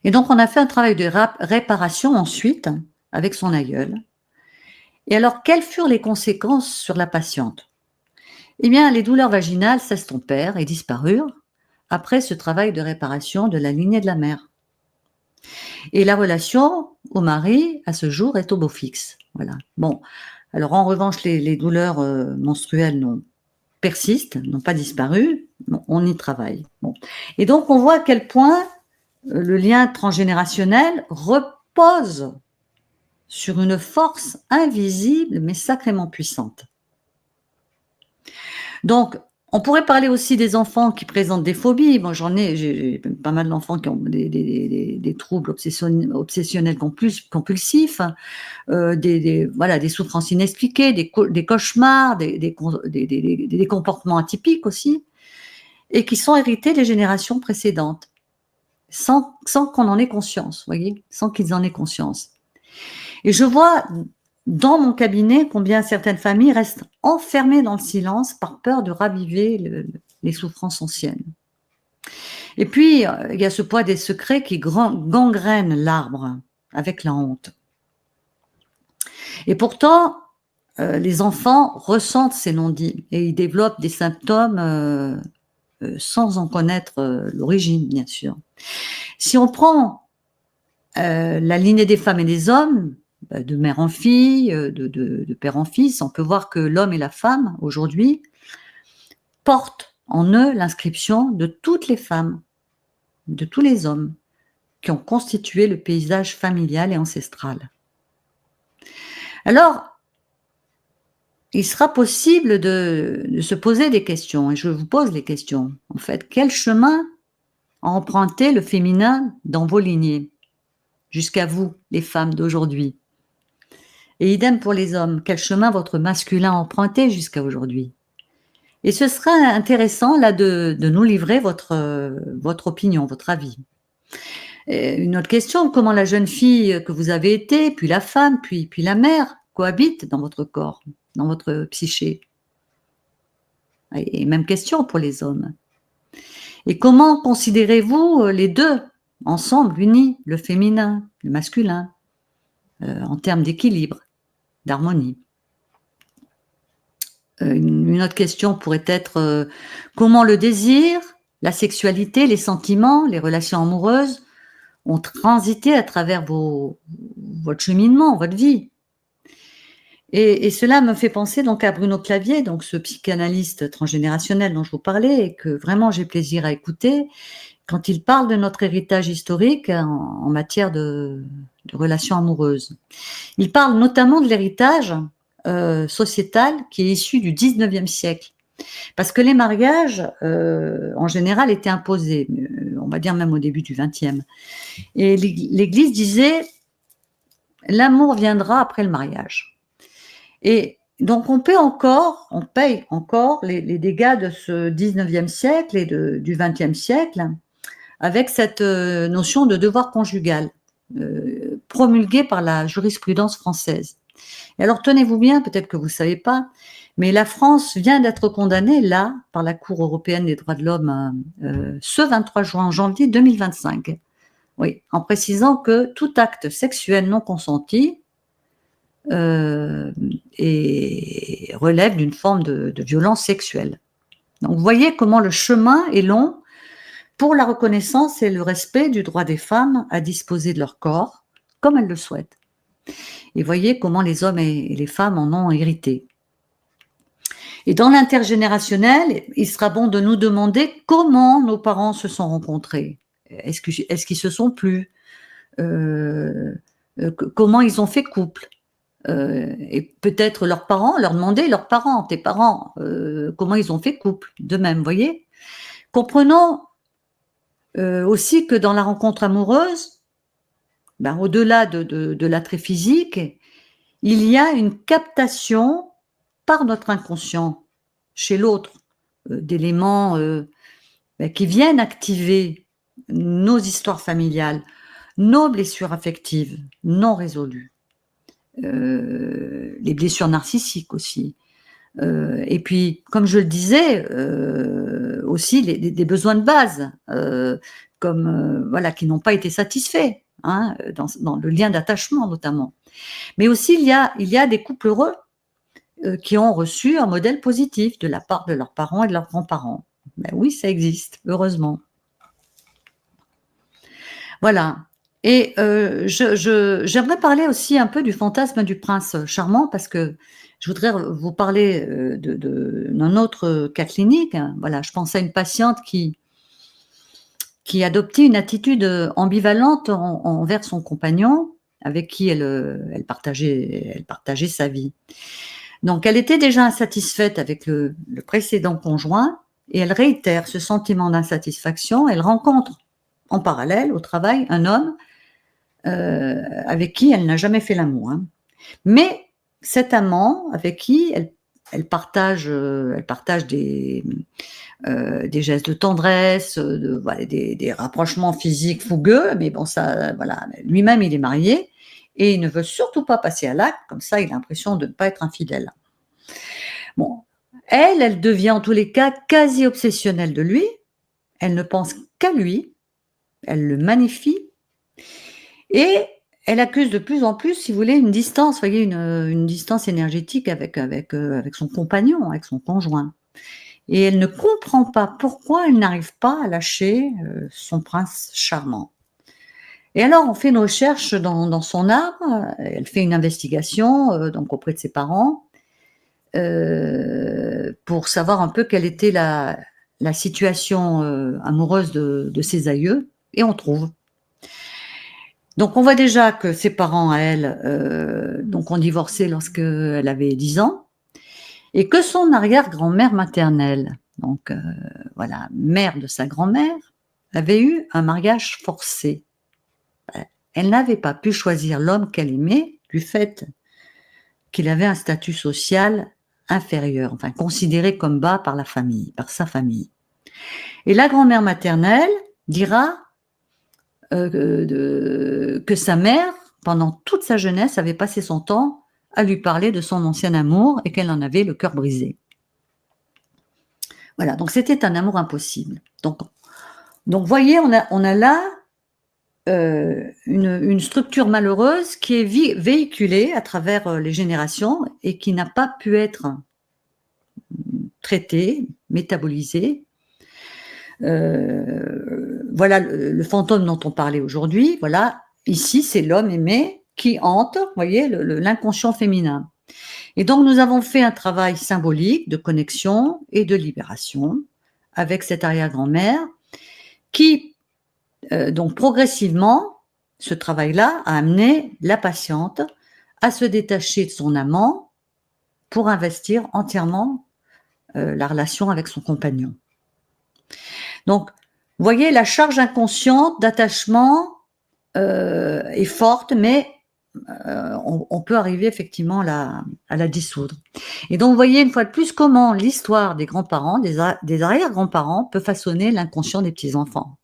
Et donc, on a fait un travail de réparation ensuite avec son aïeul. Et alors, quelles furent les conséquences sur la patiente? Eh bien, les douleurs vaginales s'estompèrent et disparurent après ce travail de réparation de la lignée de la mère. Et la relation au mari, à ce jour, est au beau fixe. Voilà. Bon, alors en revanche, les douleurs menstruelles persistent, n'ont pas disparu. Bon, on y travaille. Bon. Et donc, on voit à quel point le lien transgénérationnel repose sur une force invisible, mais sacrément puissante. Donc, on pourrait parler aussi des enfants qui présentent des phobies. Bon, j'ai pas mal d'enfants qui ont des troubles obsessionnels compulsifs, des souffrances inexpliquées, des cauchemars, des comportements atypiques aussi, et qui sont hérités des générations précédentes, sans qu'on en ait conscience, voyez, sans qu'ils en aient conscience. Et je vois dans mon cabinet combien certaines familles restent enfermées dans le silence par peur de raviver les souffrances anciennes. Et puis, il y a ce poids des secrets qui gangrène l'arbre avec la honte. Et pourtant, les enfants ressentent ces non-dits et ils développent des symptômes sans en connaître l'origine, bien sûr. Si on prend la lignée des femmes et des hommes, de mère en fille, de père en fils, on peut voir que l'homme et la femme, aujourd'hui, portent en eux l'inscription de toutes les femmes, de tous les hommes qui ont constitué le paysage familial et ancestral. Alors, il sera possible de se poser des questions, et je vous pose les questions. En fait, quel chemin a emprunté le féminin dans vos lignées, jusqu'à vous, les femmes d'aujourd'hui? Et idem pour les hommes, quel chemin votre masculin a emprunté jusqu'à aujourd'hui? Et ce sera intéressant là de nous livrer votre opinion, votre avis. Et une autre question, comment la jeune fille que vous avez été, puis la femme, puis la mère, cohabitent dans votre corps, dans votre psyché? Et même question pour les hommes. Et comment considérez-vous les deux, ensemble, unis, le féminin, le masculin, en termes d'équilibre, d'harmonie? Une autre question pourrait être comment le désir, la sexualité, les sentiments, les relations amoureuses ont transité à travers votre cheminement, votre vie. Et cela me fait penser donc à Bruno Clavier, donc ce psychanalyste transgénérationnel dont je vous parlais et que vraiment j'ai plaisir à écouter quand il parle de notre héritage historique en matière de relations amoureuses. Il parle notamment de l'héritage sociétal qui est issu du 19e siècle Parce que les mariages, en général, étaient imposés, on va dire même au début du XXe. Et l'Église disait, l'amour viendra après le mariage. Et donc on paye encore les dégâts de ce 19e siècle et du 20e siècle avec cette notion de devoir conjugal promulguée par la jurisprudence française. Et alors tenez-vous bien, peut-être que vous ne savez pas, mais la France vient d'être condamnée là par la Cour européenne des droits de l'homme ce 23 janvier 2025. Oui, en précisant que tout acte sexuel non consenti et relève d'une forme de violence sexuelle. Donc vous voyez comment le chemin est long pour la reconnaissance et le respect du droit des femmes à disposer de leur corps comme elles le souhaitent. Et voyez comment les hommes et les femmes en ont hérité. Et dans l'intergénérationnel, il sera bon de nous demander comment nos parents se sont rencontrés. Est-ce qu'ils se sont plu comment ils ont fait couple et peut-être leurs parents, leur demander, tes parents, comment ils ont fait couple, de même, vous voyez. Comprenons aussi que dans la rencontre amoureuse, au-delà de l'attrait physique, il y a une captation par notre inconscient chez l'autre d'éléments qui viennent activer nos histoires familiales, nos blessures affectives non résolues, les blessures narcissiques aussi. Et puis, comme je le disais, aussi des besoins de base, qui n'ont pas été satisfaits, hein, dans le lien d'attachement notamment. Mais aussi, il y a des couples heureux qui ont reçu un modèle positif de la part de leurs parents et de leurs grands-parents. Ben oui, ça existe, heureusement. Voilà. Et j'aimerais parler aussi un peu du fantasme du prince charmant, parce que je voudrais vous parler d'un autre cas clinique. Voilà, je pense à une patiente qui adoptait une attitude ambivalente envers son compagnon, avec qui elle partageait sa vie. Donc, elle était déjà insatisfaite avec le précédent conjoint, et elle réitère ce sentiment d'insatisfaction. Elle rencontre en parallèle au travail un homme avec qui elle n'a jamais fait l'amour. Hein. Mais cet amant avec qui elle partage des gestes de tendresse, des rapprochements physiques fougueux, mais bon, ça, voilà, lui-même il est marié et il ne veut surtout pas passer à l'acte, comme ça il a l'impression de ne pas être infidèle. Bon, elle devient en tous les cas quasi obsessionnelle de lui, elle ne pense qu'à lui, elle le magnifie, et elle accuse de plus en plus, si vous voulez, une distance, voyez, une distance énergétique avec son compagnon, avec son conjoint. Et elle ne comprend pas pourquoi elle n'arrive pas à lâcher son prince charmant. Et alors, on fait une recherche dans son âme, elle fait une investigation donc auprès de ses parents pour savoir un peu quelle était la situation amoureuse de ses aïeux, et on trouve. Donc, on voit déjà que ses parents, à elle, donc ont divorcé lorsqu'elle avait 10 ans, et que son arrière-grand-mère maternelle, donc voilà, mère de sa grand-mère, avait eu un mariage forcé. Elle n'avait pas pu choisir l'homme qu'elle aimait du fait qu'il avait un statut social inférieur, enfin considéré comme bas par la famille, par sa famille. Et la grand-mère maternelle dira que sa mère, pendant toute sa jeunesse, avait passé son temps à lui parler de son ancien amour et qu'elle en avait le cœur brisé. Voilà, donc c'était un amour impossible. Donc voyez, on a là une structure malheureuse qui est véhiculée à travers les générations et qui n'a pas pu être traitée, métabolisée. Voilà le fantôme dont on parlait aujourd'hui. Voilà, ici, c'est l'homme aimé qui hante, vous voyez, l'inconscient féminin. Et donc, nous avons fait un travail symbolique de connexion et de libération avec cette arrière-grand-mère qui, donc progressivement, ce travail-là a amené la patiente à se détacher de son amant pour investir entièrement la relation avec son compagnon. Donc, vous voyez, la charge inconsciente d'attachement est forte, mais on peut arriver effectivement à la dissoudre. Et donc, vous voyez une fois de plus comment l'histoire des grands-parents, des arrière-grands-parents peut façonner l'inconscient des petits-enfants.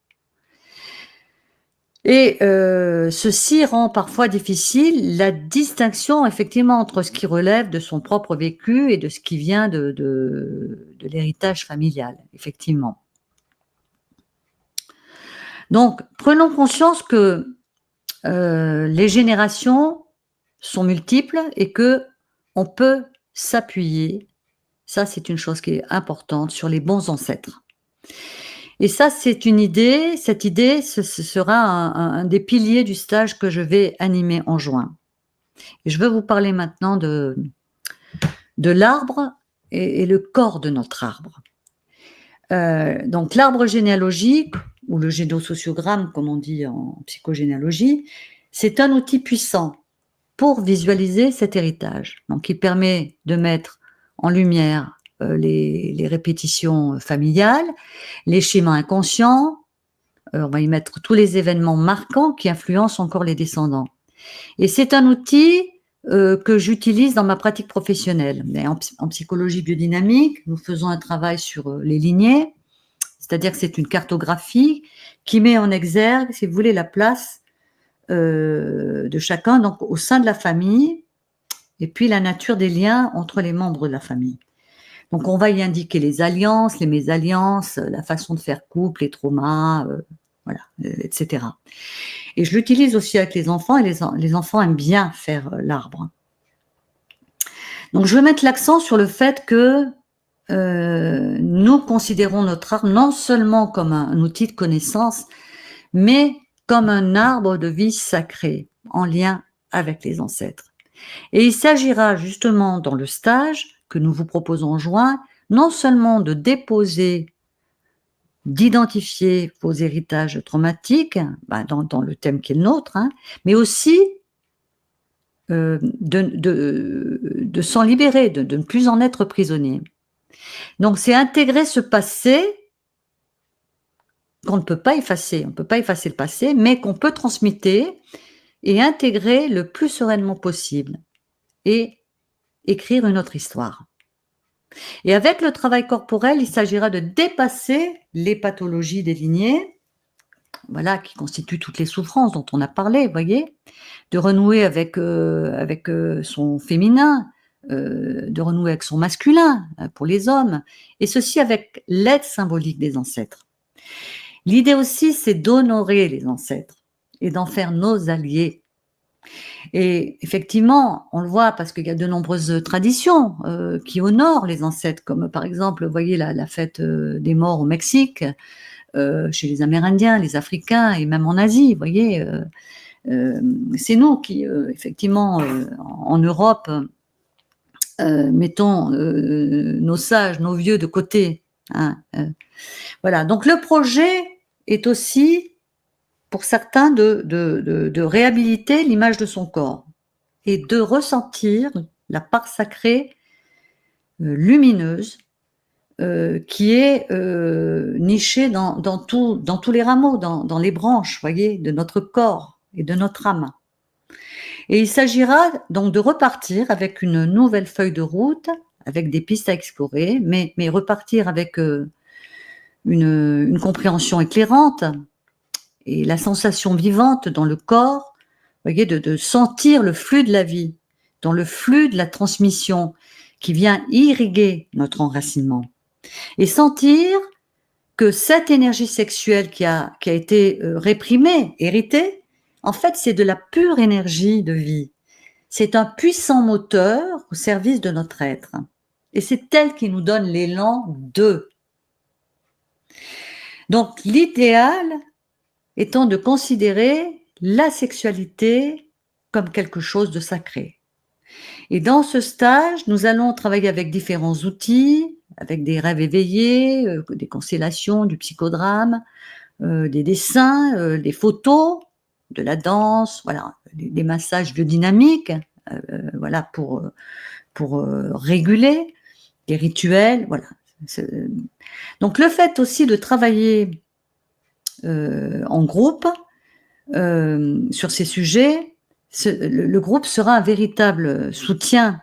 Et ceci rend parfois difficile la distinction effectivement entre ce qui relève de son propre vécu et de ce qui vient de l'héritage familial, effectivement. Donc, prenons conscience que les générations sont multiples et que on peut s'appuyer, ça c'est une chose qui est importante, sur les bons ancêtres. Et ça, c'est une idée. Cette idée, ce sera un des piliers du stage que je vais animer en juin. Et je veux vous parler maintenant de l'arbre et le corps de notre arbre. Donc, l'arbre généalogique, ou le génosociogramme, comme on dit en psychogénéalogie, c'est un outil puissant pour visualiser cet héritage. Donc, il permet de mettre en lumière les répétitions familiales, les schémas inconscients, on va y mettre tous les événements marquants qui influencent encore les descendants. Et c'est un outil que j'utilise dans ma pratique professionnelle. En psychologie biodynamique, nous faisons un travail sur les lignées, c'est-à-dire que c'est une cartographie qui met en exergue, si vous voulez, la place de chacun, donc au sein de la famille, et puis la nature des liens entre les membres de la famille. Donc, on va y indiquer les alliances, les mésalliances, la façon de faire couple, les traumas, voilà, etc. Et je l'utilise aussi avec les enfants, et les enfants aiment bien faire l'arbre. Donc, je veux mettre l'accent sur le fait que nous considérons notre arbre non seulement comme un outil de connaissance, mais comme un arbre de vie sacré, en lien avec les ancêtres. Et il s'agira justement dans le stage que nous vous proposons en juin, non seulement de déposer, d'identifier vos héritages traumatiques, dans le thème qui est le nôtre, mais aussi de s'en libérer, de ne plus en être prisonnier. Donc c'est intégrer ce passé qu'on ne peut pas effacer. On ne peut pas effacer le passé, mais qu'on peut transmuter et intégrer le plus sereinement possible et écrire une autre histoire. Et avec le travail corporel, il s'agira de dépasser les pathologies des lignées, voilà, qui constituent toutes les souffrances dont on a parlé, vous voyez, de renouer avec son féminin, de renouer avec son masculin pour les hommes, et ceci avec l'aide symbolique des ancêtres. L'idée aussi, c'est d'honorer les ancêtres et d'en faire nos alliés. Et effectivement, on le voit parce qu'il y a de nombreuses traditions qui honorent les ancêtres, comme par exemple, vous voyez la fête des morts au Mexique, chez les Amérindiens, les Africains et même en Asie, vous voyez. C'est nous qui, effectivement, en Europe, mettons nos sages, nos vieux de côté. Voilà, donc le projet est aussi pour certains de réhabiliter l'image de son corps et de ressentir la part sacrée lumineuse qui est nichée dans tous les rameaux, dans les branches, voyez, de notre corps et de notre âme. Et il s'agira donc de repartir avec une nouvelle feuille de route, avec des pistes à explorer, mais repartir avec une compréhension éclairante et la sensation vivante dans le corps, vous voyez, de sentir le flux de la vie, dans le flux de la transmission qui vient irriguer notre enracinement. Et sentir que cette énergie sexuelle qui a été réprimée, héritée, en fait, c'est de la pure énergie de vie. C'est un puissant moteur au service de notre être. Et c'est elle qui nous donne l'élan de. Donc, l'idéal étant de considérer la sexualité comme quelque chose de sacré. Et dans ce stage, nous allons travailler avec différents outils, avec des rêves éveillés, des constellations, du psychodrame, des dessins, des photos, de la danse, voilà, des massages biodynamiques, voilà, pour réguler, des rituels, voilà. Donc le fait aussi de travailler en groupe sur ces sujets, le groupe sera un véritable soutien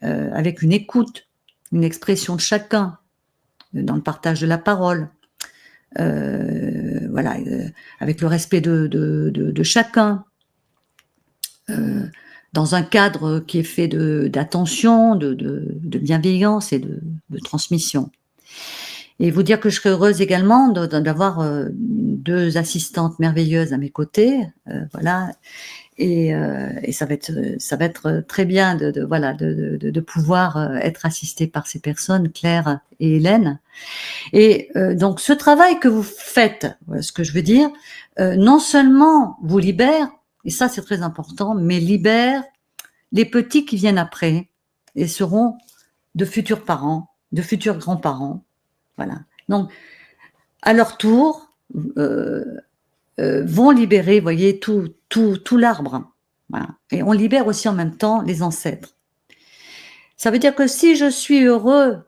avec une écoute, une expression de chacun dans le partage de la parole, voilà, avec le respect de chacun, dans un cadre qui est fait d'attention, de bienveillance et de transmission. Et vous dire que je serais heureuse également d'avoir 2 assistantes merveilleuses à mes côtés, voilà. Et ça va être très bien voilà, de pouvoir être assistée par ces personnes, Claire et Hélène. Et donc ce travail que vous faites, voilà ce que je veux dire, non seulement vous libère, et ça c'est très important, mais libère les petits qui viennent après et seront de futurs parents, de futurs grands-parents. Voilà. Donc, à leur tour, vont libérer, vous voyez, tout l'arbre. Voilà. Et on libère aussi en même temps les ancêtres. Ça veut dire que si je suis heureux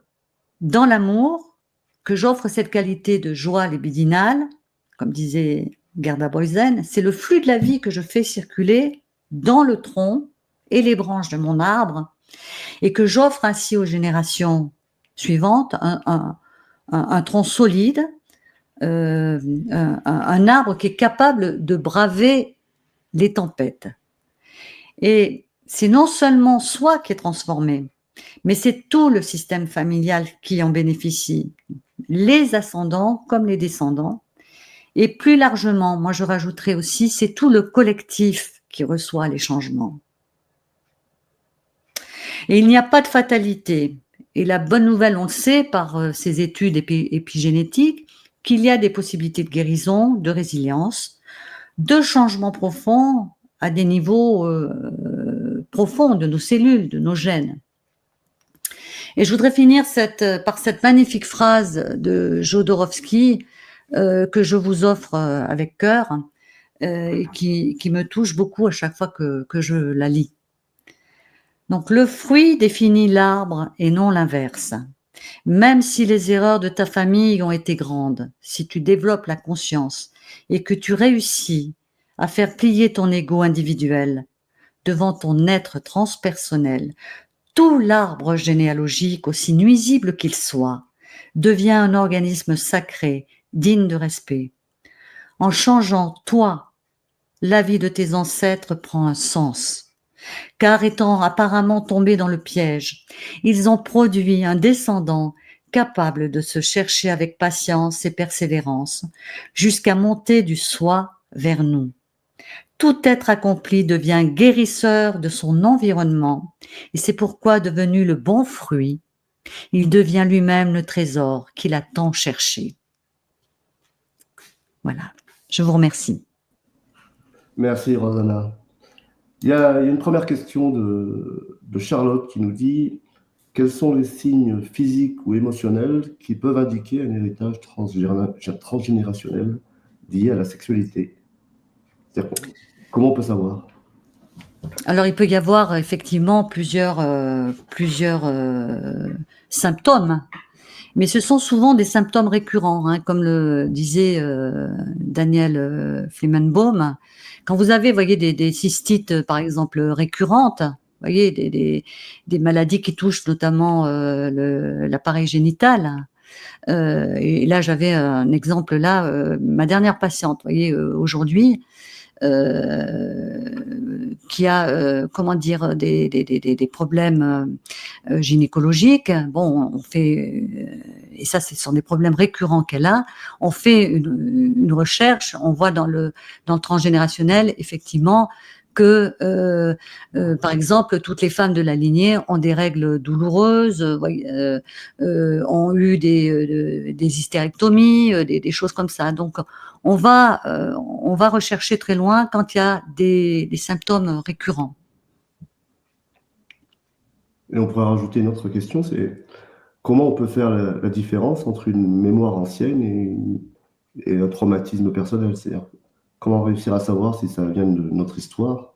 dans l'amour, que j'offre cette qualité de joie libidinale, comme disait Gerda Boysen, c'est le flux de la vie que je fais circuler dans le tronc et les branches de mon arbre, et que j'offre ainsi aux générations suivantes un tronc solide, un arbre qui est capable de braver les tempêtes. Et c'est non seulement soi qui est transformé, mais c'est tout le système familial qui en bénéficie, les ascendants comme les descendants. Et plus largement, moi je rajouterais aussi, c'est tout le collectif qui reçoit les changements. Et il n'y a pas de fatalité. Et la bonne nouvelle, on le sait par ces études épigénétiques, qu'il y a des possibilités de guérison, de résilience, de changements profonds à des niveaux profonds de nos cellules, de nos gènes. Et je voudrais finir par cette magnifique phrase de Jodorowsky que je vous offre avec cœur et qui me touche beaucoup à chaque fois que je la lis. Donc, le fruit définit l'arbre et non l'inverse. Même si les erreurs de ta famille ont été grandes, si tu développes la conscience et que tu réussis à faire plier ton ego individuel devant ton être transpersonnel, tout l'arbre généalogique, aussi nuisible qu'il soit, devient un organisme sacré, digne de respect. En changeant, toi, la vie de tes ancêtres prend un sens. Car étant apparemment tombés dans le piège, ils ont produit un descendant capable de se chercher avec patience et persévérance jusqu'à monter du soi vers nous. Tout être accompli devient guérisseur de son environnement et c'est pourquoi, devenu le bon fruit, il devient lui-même le trésor qu'il a tant cherché. Voilà, je vous remercie. Merci, Rosanna. Il y a une première question de Charlotte qui nous dit: quels sont les signes physiques ou émotionnels qui peuvent indiquer un héritage transgénérationnel lié à la sexualité? C'est-à-dire, comment on peut savoir? Alors, il peut y avoir effectivement plusieurs symptômes, mais ce sont souvent des symptômes récurrents, hein, comme le disait Daniel Fleimenbaum. Quand vous avez, voyez, des cystites, par exemple, récurrentes, voyez, des maladies qui touchent notamment l'appareil génital. Et là, j'avais un exemple là, ma dernière patiente, voyez, aujourd'hui, qui a comment dire des problèmes gynécologiques. Bon, on fait et ça, ce sont des problèmes récurrents qu'elle a. On fait une recherche, on voit dans le transgénérationnel effectivement que par exemple toutes les femmes de la lignée ont des règles douloureuses, ont eu des hystérectomies, des choses comme ça. Donc on va rechercher très loin quand il y a des symptômes récurrents. Et on pourrait rajouter une autre question, c'est comment on peut faire la différence entre une mémoire ancienne et un traumatisme personnel? C'est-à-dire, comment réussir à savoir si ça vient de notre histoire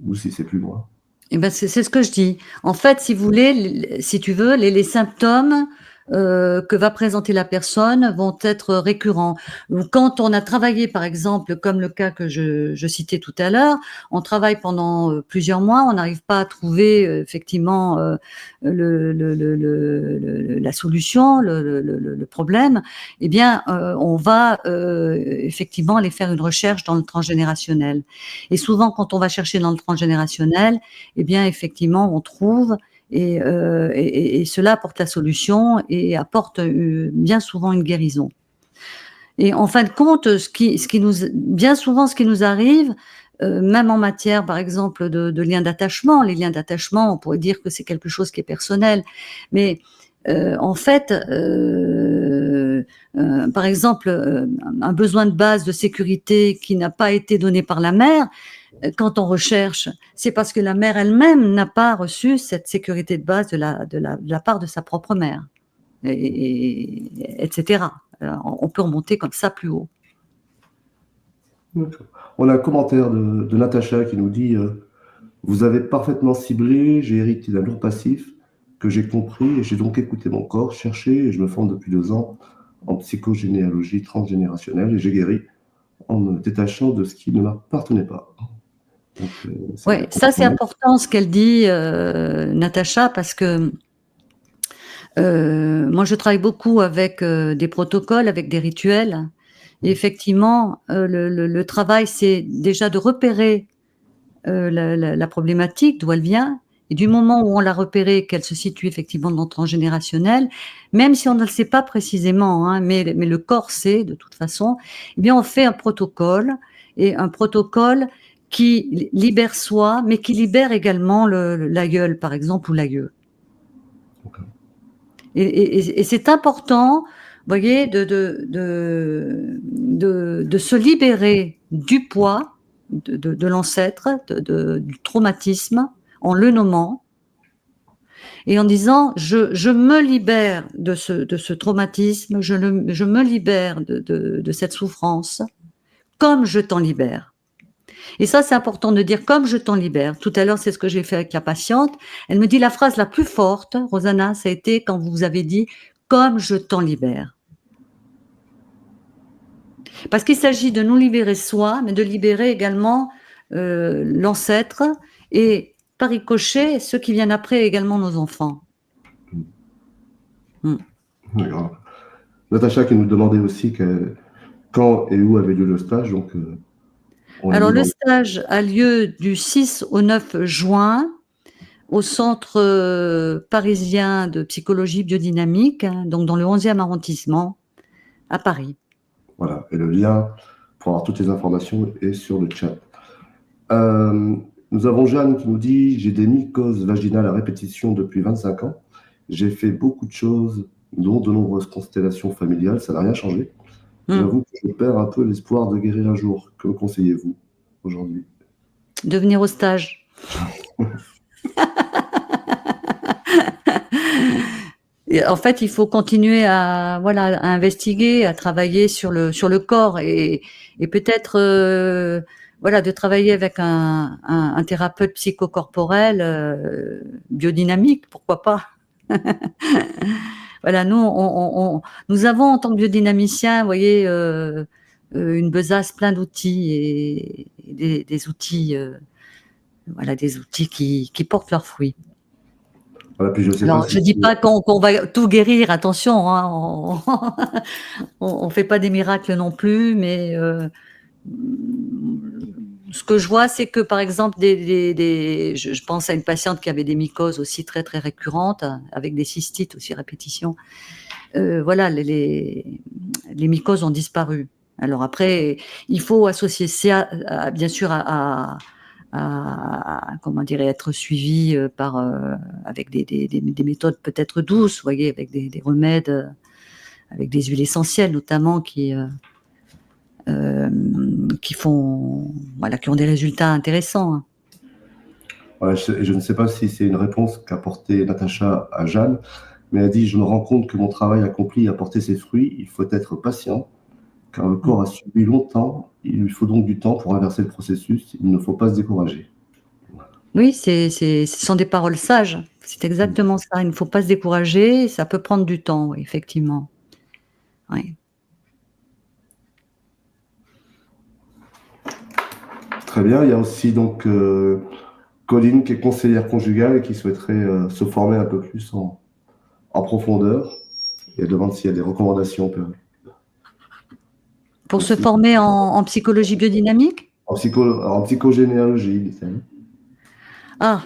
ou si c'est plus loin? Eh ben, c'est ce que je dis. En fait, si vous voulez, si tu veux, les symptômes que va présenter la personne vont être récurrents. Donc, quand on a travaillé, par exemple, comme le cas que je citais tout à l'heure, on travaille pendant plusieurs mois, on n'arrive pas à trouver effectivement la solution, le problème, eh bien, on va effectivement aller faire une recherche dans le transgénérationnel. Et souvent, quand on va chercher dans le transgénérationnel, eh bien, effectivement, on trouve et cela apporte la solution et apporte bien souvent une guérison. Et en fin de compte, bien souvent, ce qui nous arrive, même en matière, par exemple, de liens d'attachement, les liens d'attachement, on pourrait dire que c'est quelque chose qui est personnel, mais en fait, par exemple, un besoin de base de sécurité qui n'a pas été donné par la mère, quand on recherche, c'est parce que la mère elle-même n'a pas reçu cette sécurité de base de la part de sa propre mère, etc. On peut remonter comme ça plus haut. D'accord. On a un commentaire de Natacha qui nous dit vous avez parfaitement ciblé, j'ai hérité d'un lourd passif que j'ai compris et j'ai donc écouté mon corps, cherché et je me forme depuis 2 ans en psychogénéalogie transgénérationnelle et j'ai guéri en me détachant de ce qui ne m'appartenait pas. Donc, Ouais, ça c'est important ce qu'elle dit, Natacha, parce que moi je travaille beaucoup avec des protocoles, avec des rituels. Et effectivement, le travail, c'est déjà de repérer la problématique, d'où elle vient, et du moment où on l'a repérée, qu'elle se situe effectivement dans le transgénérationnel, même si on ne le sait pas précisément, hein, mais le corps sait de toute façon, eh bien on fait un protocole, et un protocole qui libère soi, mais qui libère également l'aïeul, par exemple, ou l'aïeux. Okay. Et c'est important, vous voyez, de se libérer du poids de l'ancêtre, du traumatisme, en le nommant, et en disant je me libère de ce traumatisme, je me libère de cette souffrance, comme je t'en libère. Et ça, c'est important de dire comme je t'en libère. Tout à l'heure, c'est ce que j'ai fait avec la patiente. Elle me dit la phrase la plus forte, Rosanna, ça a été quand vous avez dit comme je t'en libère. Parce qu'il s'agit de nous libérer soi, mais de libérer également l'ancêtre et, par ricochet, ceux qui viennent après, également nos enfants. D'accord. Natacha qui nous demandait aussi quand et où avait lieu le stage. Donc, alors, le stage a lieu du 6 au 9 juin au centre parisien de psychologie biodynamique, hein, donc dans le 11e arrondissement, à Paris. Voilà, et le lien pour avoir toutes les informations est sur le chat. Nous avons Jeanne qui nous dit « J'ai des mycoses vaginales à répétition depuis 25 ans. J'ai fait beaucoup de choses, dont de nombreuses constellations familiales. Ça n'a rien changé. J'avoue que je perds un peu l'espoir de guérir un jour. Que conseillez-vous aujourd'hui ?» De venir au stage. En fait, il faut continuer à investiguer, à travailler sur le corps et peut-être de travailler avec un thérapeute psychocorporel biodynamique, pourquoi pas. Voilà, nous avons en tant que biodynamiciens, vous voyez, une besace plein d'outils et des outils, des outils qui portent leurs fruits. Voilà, puis je sais Alors, pas si je dis pas qu'on va tout guérir, attention, hein, on fait pas des miracles non plus, mais ce que je vois, c'est que par exemple, je pense à une patiente qui avait des mycoses aussi très très récurrentes, avec des cystites aussi à répétition. Les mycoses ont disparu. Alors après, il faut associer ça, bien sûr, à comment dire, être suivi avec des méthodes peut-être douces, vous voyez, avec des remèdes, avec des huiles essentielles notamment qui ont des résultats intéressants. Hein. Voilà, je ne sais pas si c'est une réponse qu'a apportée Natacha à Jeanne, mais elle dit « Je me rends compte que mon travail accompli a porté ses fruits. Il faut être patient, car le corps a subi longtemps. Il lui faut donc du temps pour inverser le processus. Il ne faut pas se décourager. » Oui, ce sont des paroles sages. C'est exactement ça. Il ne faut pas se décourager. Ça peut prendre du temps, oui, effectivement. Oui. Très bien. Il y a aussi donc Colline qui est conseillère conjugale et qui souhaiterait se former un peu plus en profondeur. Et elle demande s'il y a des recommandations Pour se aussi. former en psychologie biodynamique? En psychogénéalogie, dit-elle. Ah,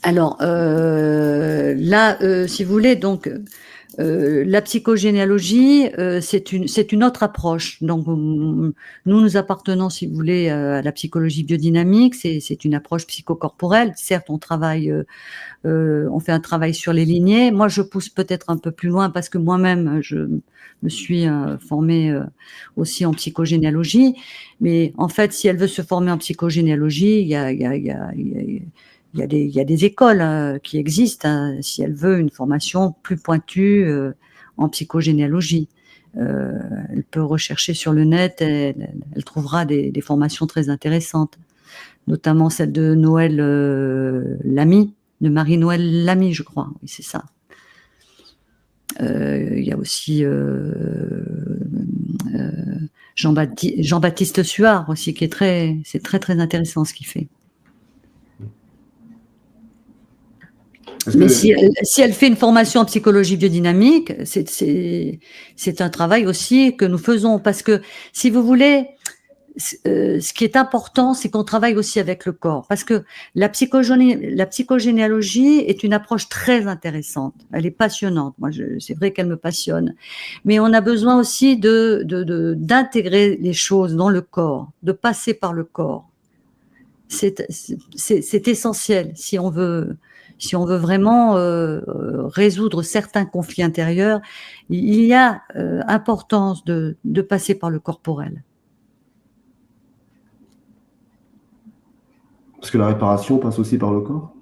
alors là, si vous voulez, donc la psychogénéalogie, c'est une autre approche. Donc, nous appartenons, si vous voulez, à la psychologie biodynamique. C'est une approche psychocorporelle. Certes, on fait un travail sur les lignées. Moi, je pousse peut-être un peu plus loin parce que moi-même, je me suis formée aussi en psychogénéalogie. Mais en fait, si elle veut se former en psychogénéalogie, il y a des écoles qui existent, hein, si elle veut une formation plus pointue en psychogénéalogie. Elle peut rechercher sur le net, elle trouvera des formations très intéressantes, notamment celle de Noël Lamy, de Marie-Noël Lamy, je crois. Oui, c'est ça. Il y a aussi Jean-Baptiste Suard aussi, c'est très très intéressant ce qu'il fait. Mais si elle fait une formation en psychologie biodynamique, c'est un travail aussi que nous faisons. Parce que, si vous voulez, ce qui est important, c'est qu'on travaille aussi avec le corps. Parce que la psychogénéalogie est une approche très intéressante. Elle est passionnante. Moi, c'est vrai qu'elle me passionne. Mais on a besoin aussi d'intégrer les choses dans le corps, de passer par le corps. C'est essentiel si on veut vraiment résoudre certains conflits intérieurs. Il y a importance de passer par le corporel. Parce que la réparation passe aussi par le corps?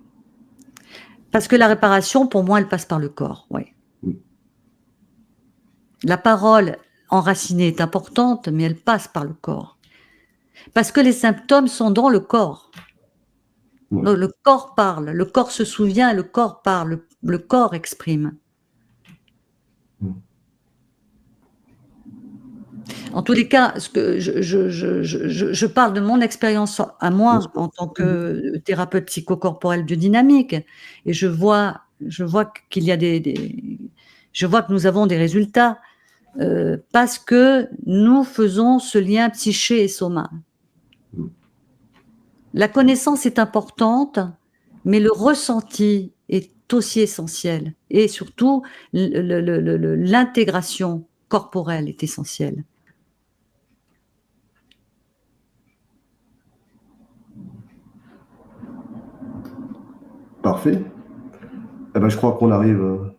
Parce que la réparation, pour moi, elle passe par le corps, oui. Oui. La parole enracinée est importante, mais elle passe par le corps. Parce que les symptômes sont dans le corps. Oui. Le corps parle, le corps se souvient, le corps parle, le corps exprime. En tous les cas, je parle de mon expérience à moi en tant que thérapeute psychocorporel biodynamique, et je vois qu'il y a je vois que nous avons des résultats parce que nous faisons ce lien psyché et soma. La connaissance est importante, mais le ressenti est aussi essentiel, et surtout l'intégration corporelle est essentielle. Parfait. Eh ben, je crois qu'on arrive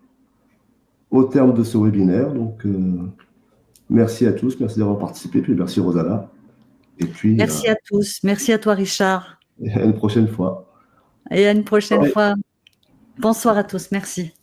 au terme de ce webinaire. Donc, merci à tous, merci d'avoir participé, puis merci Rosana. Et puis, merci à tous, merci à toi Richard. à une prochaine fois. Et à une prochaine Ouais. fois. Bonsoir à tous, merci.